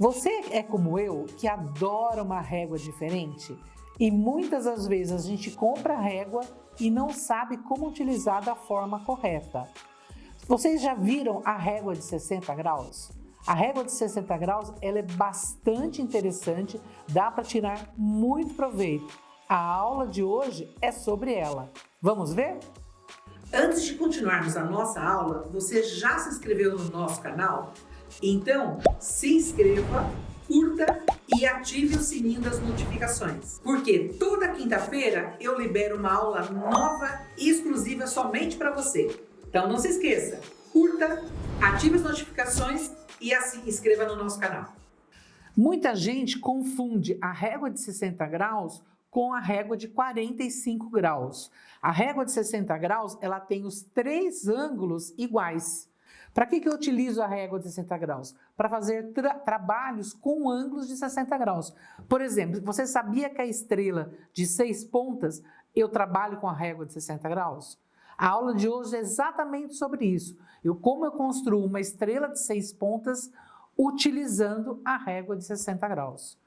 Você é como eu, que adora uma régua diferente? E muitas das vezes a gente compra a régua e não sabe como utilizar da forma correta. Vocês já viram a régua de 60 graus? A régua de 60 graus ela é bastante interessante, dá para tirar muito proveito. A aula de hoje é sobre ela. Vamos ver? Antes de continuarmos a nossa aula, você já se inscreveu no nosso canal? Então, se inscreva, curta e ative o sininho das notificações. Porque toda quinta-feira eu libero uma aula nova e exclusiva somente para você. Então não se esqueça, curta, ative as notificações e se inscreva no nosso canal. Muita gente confunde a régua de 60 graus com a régua de 45 graus. A régua de 60 graus, ela tem os três ângulos iguais. Para que eu utilizo a régua de 60 graus? Para fazer trabalhos com ângulos de 60 graus. Por exemplo, você sabia que a estrela de 6 pontas, eu trabalho com a régua de 60 graus? A aula de hoje é exatamente sobre isso. Como eu construo uma estrela de 6 pontas utilizando a régua de 60 graus.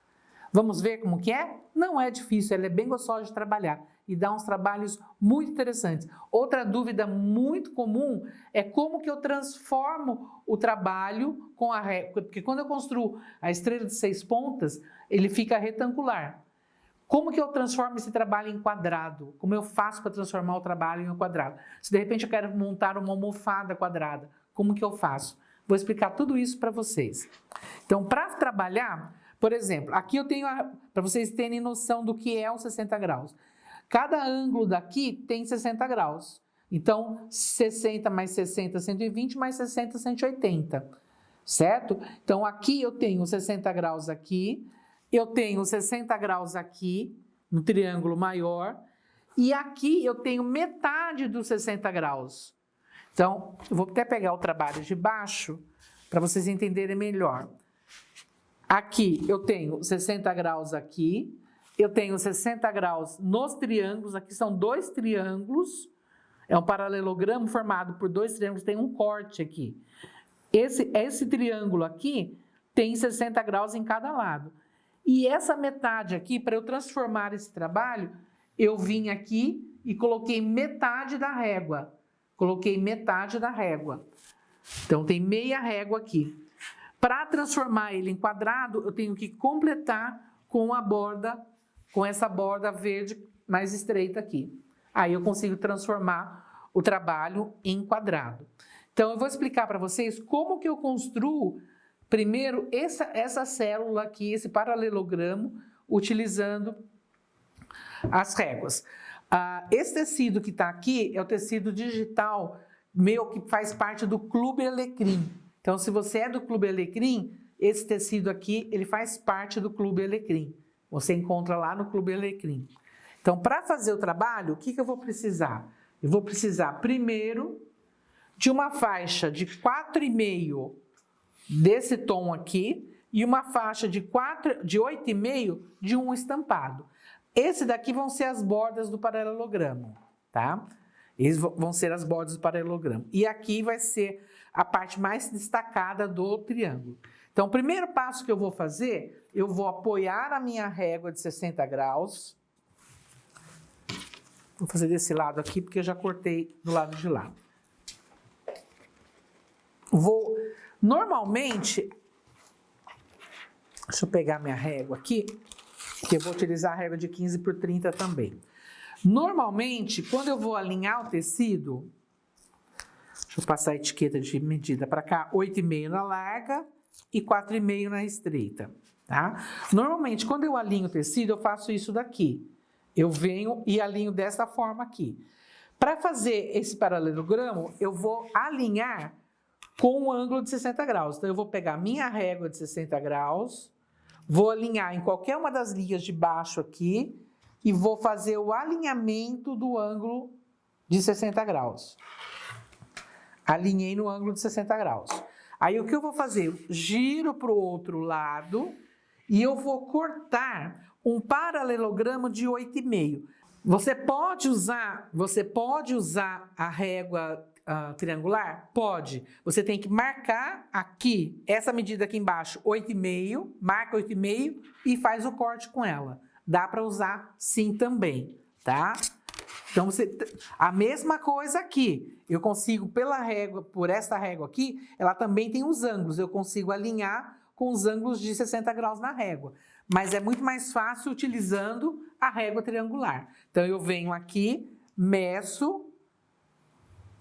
Vamos ver como que é? Não é difícil, ela é bem gostosa de trabalhar e dá uns trabalhos muito interessantes. Outra dúvida muito comum é como que eu transformo o trabalho com a régua, porque quando eu construo a estrela de 6 pontas, ele fica retangular. Como que eu transformo esse trabalho em quadrado? Como eu faço para transformar o trabalho em um quadrado? Se de repente eu quero montar uma almofada quadrada, como que eu faço? Vou explicar tudo isso para vocês. Então, para trabalhar, por exemplo, aqui eu tenho, para vocês terem noção do que é um 60 graus. Cada ângulo daqui tem 60 graus. Então, 60 mais 60, 120, mais 60, 180. Certo? Então, aqui eu tenho 60 graus aqui, eu tenho 60 graus aqui, no triângulo maior, e aqui eu tenho metade dos 60 graus. Então, eu vou até pegar o trabalho de baixo, para vocês entenderem melhor. Aqui eu tenho 60 graus aqui, eu tenho 60 graus nos triângulos, aqui são dois triângulos, é um paralelogramo formado por dois triângulos, tem um corte aqui. Esse triângulo aqui tem 60 graus em cada lado. E essa metade aqui, para eu transformar esse trabalho, eu vim aqui e coloquei metade da régua. Coloquei metade da régua. Então tem meia régua aqui. Para transformar ele em quadrado, eu tenho que completar com a borda, com essa borda verde mais estreita aqui. Aí eu consigo transformar o trabalho em quadrado. Então eu vou explicar para vocês como que eu construo primeiro essa célula aqui, esse paralelogramo, utilizando as réguas. Esse tecido que está aqui é o tecido digital meu que faz parte do Clube Alecrim. Então, se você é do Clube Alecrim, esse tecido aqui, ele faz parte do Clube Alecrim. Você encontra lá no Clube Alecrim. Então, para fazer o trabalho, o que eu vou precisar? Eu vou precisar, primeiro, de uma faixa de 4,5 desse tom aqui e uma faixa de 8,5 de um estampado. Esse daqui vão ser as bordas do paralelogramo, tá? Esses vão ser as bordas do paralelogramo. E aqui vai ser a parte mais destacada do triângulo. Então, o primeiro passo que eu vou fazer, eu vou apoiar a minha régua de 60 graus. Vou fazer desse lado aqui, porque eu já cortei do lado de lá. Normalmente, deixa eu pegar minha régua aqui, que eu vou utilizar a régua de 15 por 30 também. Normalmente, quando eu vou alinhar o tecido, deixa eu passar a etiqueta de medida para cá, 8,5 na larga e 4,5 na estreita, tá? Normalmente, quando eu alinho o tecido, eu faço isso daqui. Eu venho e alinho dessa forma aqui. Para fazer esse paralelogramo, eu vou alinhar com um ângulo de 60 graus. Então, eu vou pegar minha régua de 60 graus, vou alinhar em qualquer uma das linhas de baixo aqui e vou fazer o alinhamento do ângulo de 60 graus. Alinhei no ângulo de 60 graus. Aí, o que eu vou fazer? Eu giro para o outro lado e eu vou cortar um paralelogramo de 8,5. Você pode usar a régua triangular? Pode. Você tem que marcar aqui, essa medida aqui embaixo, 8,5, marca 8,5 e faz o corte com ela. Dá para usar sim também, tá? Então, a mesma coisa aqui. Eu consigo, pela régua, por essa régua aqui, ela também tem os ângulos. Eu consigo alinhar com os ângulos de 60 graus na régua. Mas é muito mais fácil utilizando a régua triangular. Então, eu venho aqui, meço.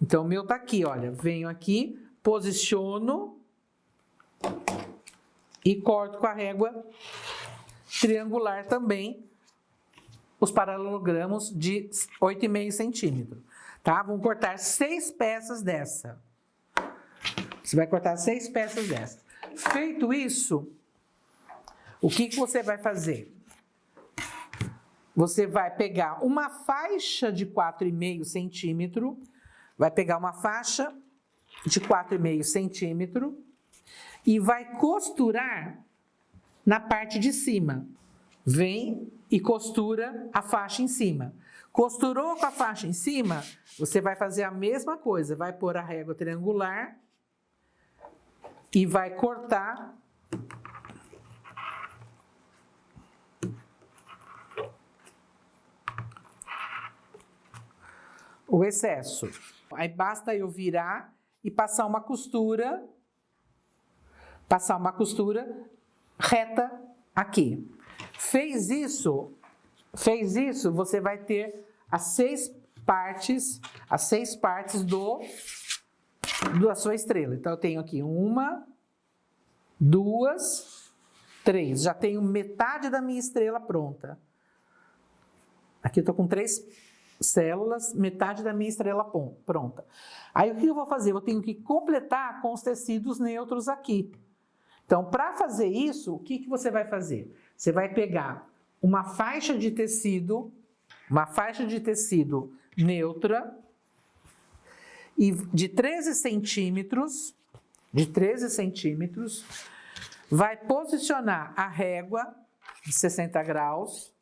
Então, o meu tá aqui, olha. Venho aqui, posiciono e corto com a régua triangular também os paralelogramos de 8,5 centímetros, tá? Vamos cortar 6 peças dessa. Você vai cortar 6 peças dessa. Feito isso, o que você vai fazer? Você vai pegar uma faixa de 4,5 centímetro, vai pegar uma faixa de 4,5 centímetro e vai costurar na parte de cima. Vem e costura a faixa em cima. Costurou com a faixa em cima, você vai fazer a mesma coisa. Vai pôr a régua triangular e vai cortar o excesso. Aí basta eu virar e passar uma costura reta aqui. Fez isso, você vai ter as 6 partes da sua estrela. Então, eu tenho aqui 1, 2, 3. Já tenho metade da minha estrela pronta. Aqui eu estou com 3 células, metade da minha estrela pronta. Aí, o que eu vou fazer? Eu tenho que completar com os tecidos neutros aqui. Então, para fazer isso, o que você vai fazer? Você vai pegar uma faixa de tecido neutra e de 13 centímetros, vai posicionar a régua de 60 graus.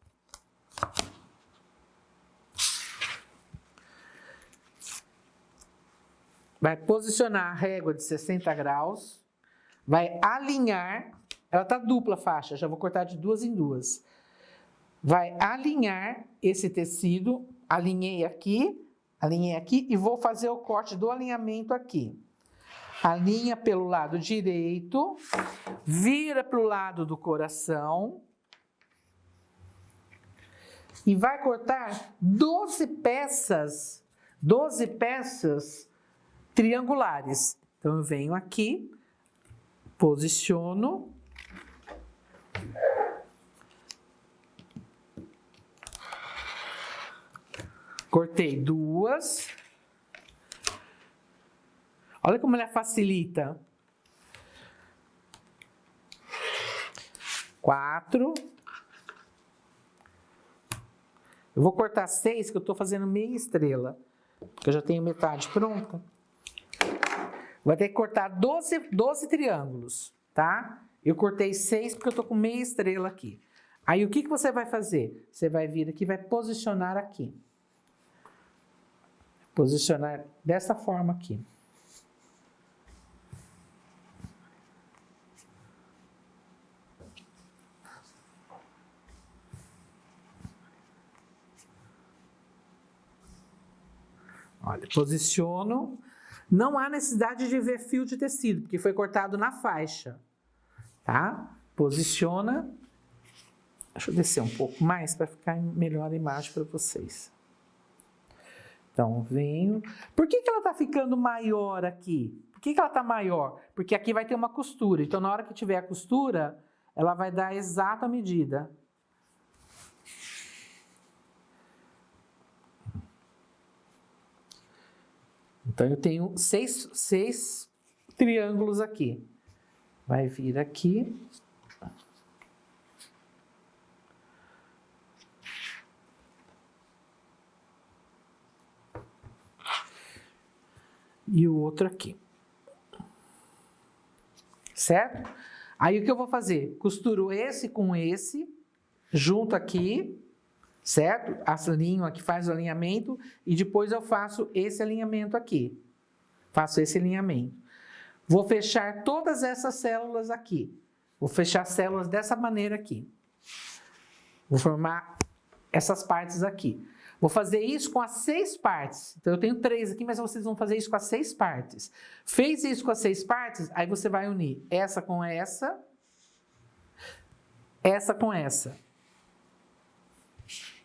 Vai posicionar a régua de 60 graus. Vai alinhar, ela tá dupla faixa, já vou cortar de 2 em 2. Vai alinhar esse tecido, alinhei aqui e vou fazer o corte do alinhamento aqui. Alinha pelo lado direito, vira para o lado do coração e vai cortar 12 peças triangulares. Então, eu venho aqui, posiciono, cortei 2. Olha como ela facilita. 4. Eu vou cortar 6, que eu estou fazendo meia estrela, porque eu já tenho metade pronta. Vai ter que cortar 12 triângulos, tá? Eu cortei 6 porque eu tô com meia estrela aqui. Aí, o que você vai fazer? Você vai vir aqui e vai posicionar aqui. Posicionar dessa forma aqui. Olha, posiciono. Não há necessidade de ver fio de tecido, porque foi cortado na faixa, tá? Posiciona. Deixa eu descer um pouco mais para ficar melhor a imagem para vocês. Então, venho. Por que ela tá ficando maior aqui? Por que ela tá maior? Porque aqui vai ter uma costura. Então, na hora que tiver a costura, ela vai dar a exata medida. Então, eu tenho 6 triângulos aqui. Vai vir aqui. E o outro aqui. Certo? Aí, o que eu vou fazer? Costuro esse com esse, junto aqui. Certo? Alinho aqui, faz o alinhamento e depois eu faço esse alinhamento aqui. Faço esse alinhamento. Vou fechar todas essas células aqui. Vou fechar células dessa maneira aqui. Vou formar essas partes aqui. Vou fazer isso com as 6 partes. Então, eu tenho 3 aqui, mas vocês vão fazer isso com as 6 partes. Fez isso com as 6 partes, aí você vai unir essa com essa com essa.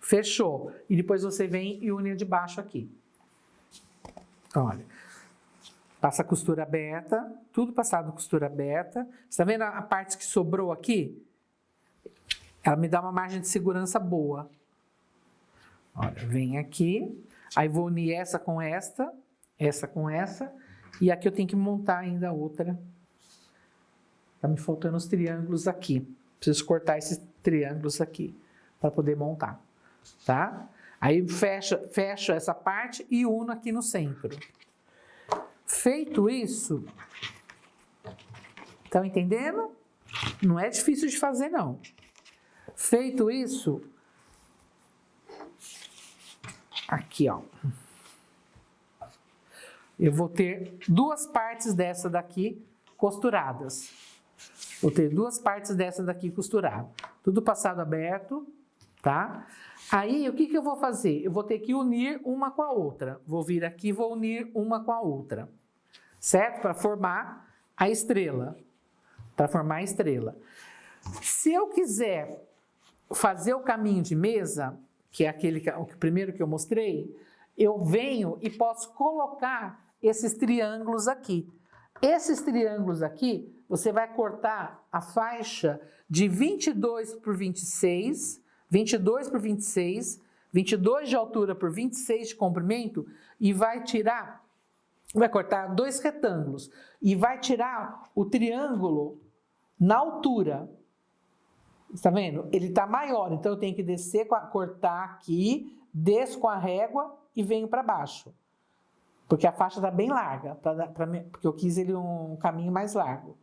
Fechou. E depois você vem e une a de baixo aqui. Olha. Passa a costura aberta, tudo passado costura aberta. Você tá vendo a parte que sobrou aqui? Ela me dá uma margem de segurança boa. Olha, vem aqui, aí vou unir essa com essa com essa, e aqui eu tenho que montar ainda outra. Tá me faltando os triângulos aqui. Preciso cortar esses triângulos aqui, para poder montar, tá? Aí fecho essa parte e uno aqui no centro. Feito isso, estão entendendo? Não é difícil de fazer, não. Feito isso, aqui, ó. Eu vou ter 2 partes dessa daqui costuradas. Vou ter 2 partes dessa daqui costuradas. Tudo passado aberto, tá? Aí, o que eu vou fazer? Eu vou ter que unir uma com a outra. Vou vir aqui e vou unir uma com a outra. Certo? Para formar a estrela. Para formar a estrela. Se eu quiser fazer o caminho de mesa, que é o primeiro que eu mostrei, eu venho e posso colocar esses triângulos aqui. Esses triângulos aqui, você vai cortar a faixa de 22 por 26, 22 por 26, 22 de altura por 26 de comprimento e vai cortar 2 retângulos e vai tirar o triângulo na altura. Está vendo? Ele está maior, então eu tenho que descer, cortar aqui, desço com a régua e venho para baixo. Porque a faixa está bem larga, porque eu quis ele um caminho mais largo,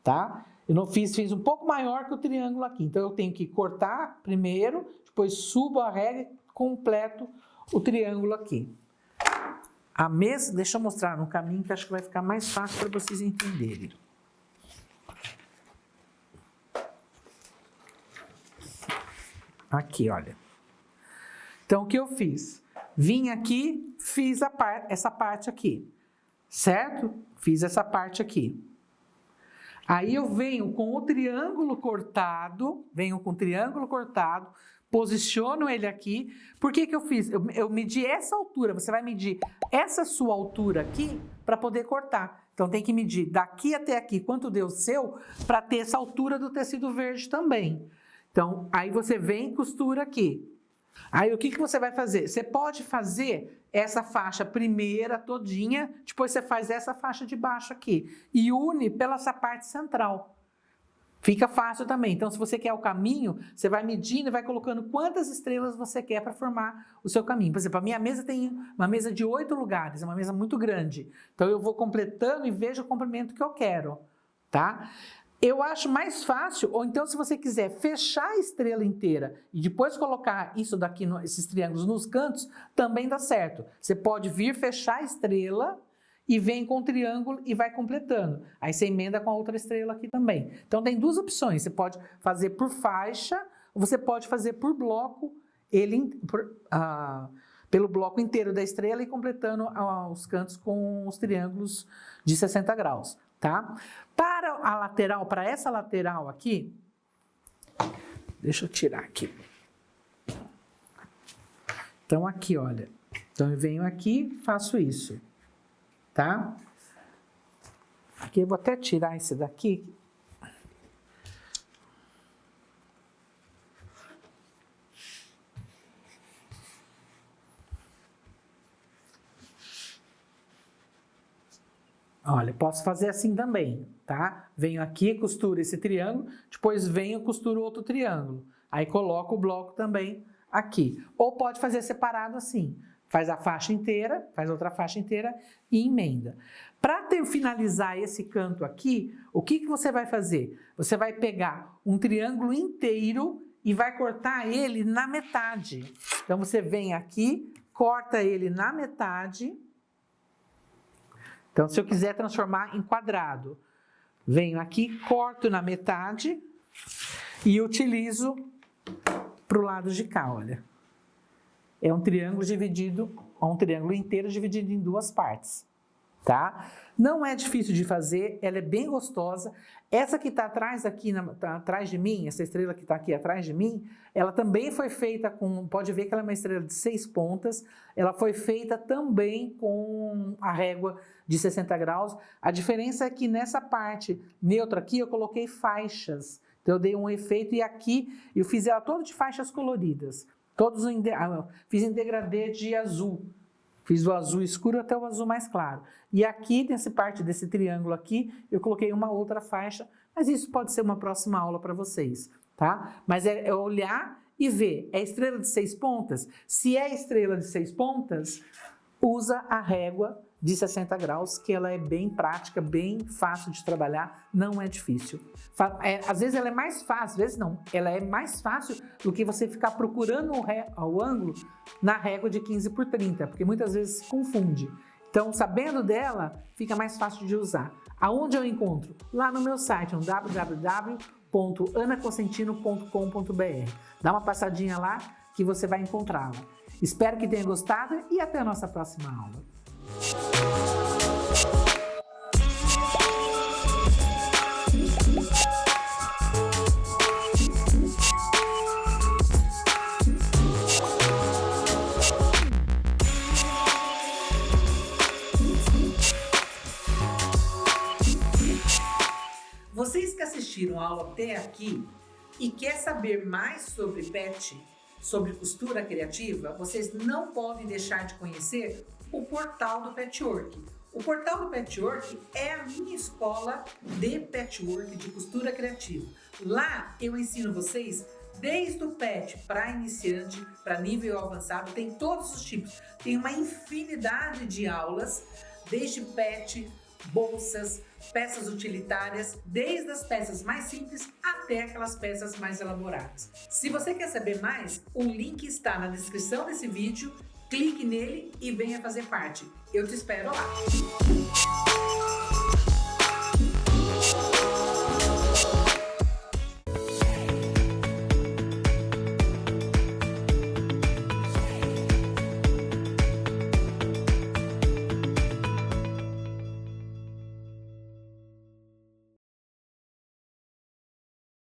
tá? Eu não fiz um pouco maior que o triângulo aqui, então eu tenho que cortar primeiro, depois subo a régua e completo o triângulo aqui. Deixa eu mostrar no caminho que acho que vai ficar mais fácil para vocês entenderem. Aqui, olha. Então, o que eu fiz? Vim aqui, fiz essa parte aqui, certo? Fiz essa parte aqui. Aí eu venho com o triângulo cortado, posiciono ele aqui. Por que eu fiz? Eu medi essa altura, você vai medir essa sua altura aqui para poder cortar. Então, tem que medir daqui até aqui, quanto deu o seu, para ter essa altura do tecido verde também. Então, aí você vem e costura aqui. Aí, o que você vai fazer? Você pode fazer essa faixa primeira todinha, depois você faz essa faixa de baixo aqui e une pela essa parte central. Fica fácil também. Então, se você quer o caminho, você vai medindo e vai colocando quantas estrelas você quer para formar o seu caminho. Por exemplo, a minha mesa tem uma mesa de 8 lugares, é uma mesa muito grande. Então, eu vou completando e vejo o comprimento que eu quero, tá? Eu acho mais fácil, ou então se você quiser fechar a estrela inteira e depois colocar isso daqui, esses triângulos nos cantos, também dá certo. Você pode vir fechar a estrela e vem com o triângulo e vai completando. Aí você emenda com a outra estrela aqui também. Então tem 2 opções, você pode fazer por faixa, ou você pode fazer por bloco, pelo bloco inteiro da estrela e completando os cantos com os triângulos de 60 graus. Tá? Para a lateral, para essa lateral aqui, deixa eu tirar aqui. Então, aqui, olha. Então, eu venho aqui, faço isso, tá? Aqui eu vou até tirar esse daqui. Olha, posso fazer assim também, tá? Venho aqui, costuro esse triângulo, depois venho e costuro outro triângulo. Aí coloco o bloco também aqui. Ou pode fazer separado assim. Faz a faixa inteira, faz outra faixa inteira e emenda. Para finalizar esse canto aqui, o que você vai fazer? Você vai pegar um triângulo inteiro e vai cortar ele na metade. Então, você vem aqui, corta ele na metade. Então, se eu quiser transformar em quadrado, venho aqui, corto na metade e utilizo para o lado de cá, olha. É um triângulo inteiro dividido em duas partes, tá? Não é difícil de fazer, ela é bem gostosa. Essa que está atrás aqui, atrás de mim, essa estrela que está aqui atrás de mim, ela também foi feita pode ver que ela é uma estrela de 6 pontas, ela foi feita também com a régua de 60 graus. A diferença é que nessa parte neutra aqui eu coloquei faixas, então eu dei um efeito e aqui eu fiz ela toda de faixas coloridas, fiz em degradê de azul. Fiz o azul escuro até o azul mais claro. E aqui, nessa parte desse triângulo aqui, eu coloquei uma outra faixa, mas isso pode ser uma próxima aula para vocês, tá? Mas é olhar e ver, é estrela de 6 pontas? Se é estrela de 6 pontas, usa a régua de 60 graus, que ela é bem prática, bem fácil de trabalhar, não é difícil. Às vezes ela é mais fácil, às vezes não. Ela é mais fácil do que você ficar procurando o ângulo na régua de 15 por 30, porque muitas vezes se confunde. Então, sabendo dela, fica mais fácil de usar. Aonde eu encontro? Lá no meu site, no www.anacosentino.com.br. Dá uma passadinha lá que você vai encontrá-la. Espero que tenha gostado e até a nossa próxima aula. Vocês que assistiram a aula até aqui e quer saber mais sobre PET, sobre costura criativa, vocês não podem deixar de conhecer o portal do Patchwork. O portal do Patchwork é a minha escola de patchwork, de costura criativa. Lá eu ensino vocês desde o pet para iniciante, para nível avançado, tem todos os tipos. Tem uma infinidade de aulas, desde pet, bolsas, peças utilitárias, desde as peças mais simples até aquelas peças mais elaboradas. Se você quer saber mais, o link está na descrição desse vídeo, clique nele e venha fazer parte. Eu te espero lá!